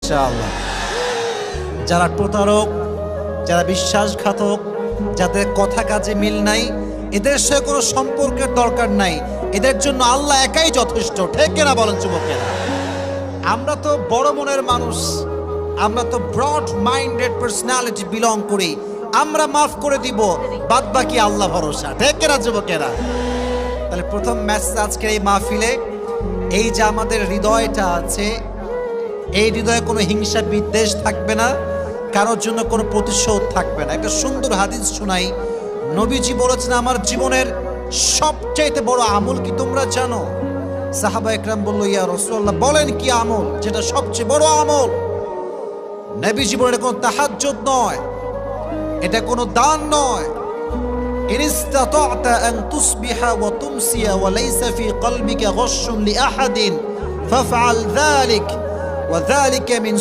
ইনশাআল্লাহ। যারা প্রতারক, যারা বিশ্বাসঘাতক, যাদের কথা কাজে মিল নাই, এদের সাথে কোনো সম্পর্কের দরকার নাই। এদের জন্য আল্লাহ একাই যথেষ্ট। ঠিক কিনা বলেন যুবকেরা? আমরা তো বড় মনের মানুষ, আমরা তো ব্রড মাইন্ডেড পার্সোনালিটি বিলং করি। আমরা মাফ করে দিব, বাদ বাকি আল্লাহ ভরসা। ঠিক কিনা যুবকেরা? তাহলে প্রথম মেসেজ আজকের এই মাহফিলে, এই যে আমাদের হৃদয়টা আছে, এই হৃদয়ে কোনো হিংসা বিদ্বেষ থাকবে না, কারোর জন্য কোনো প্রতিশোধ থাকবে না। একটা সুন্দর হাদিস শোনাই। নবীজি বলেছেন, আমার জীবনের সবচাইতে বড় আমল কি তোমরা জানো? সাহাবা একরাম বলল, ইয়া রাসূলুল্লাহ, বলেন কি আমল যেটা সবচেয়ে বড় আমল? নবীজি বলেন, এটা কোনো তাহাজ্জুদ নয়, এটা কোনো দান নয়। ইন ইসতাতা'তা আন তুসবিহা ওয়া তুমসিয়া ওয়া লাইসা ফি কলবিকা গশশুন লিআহাদিন ফাফআল যালিক ওয়া যালিকা মিন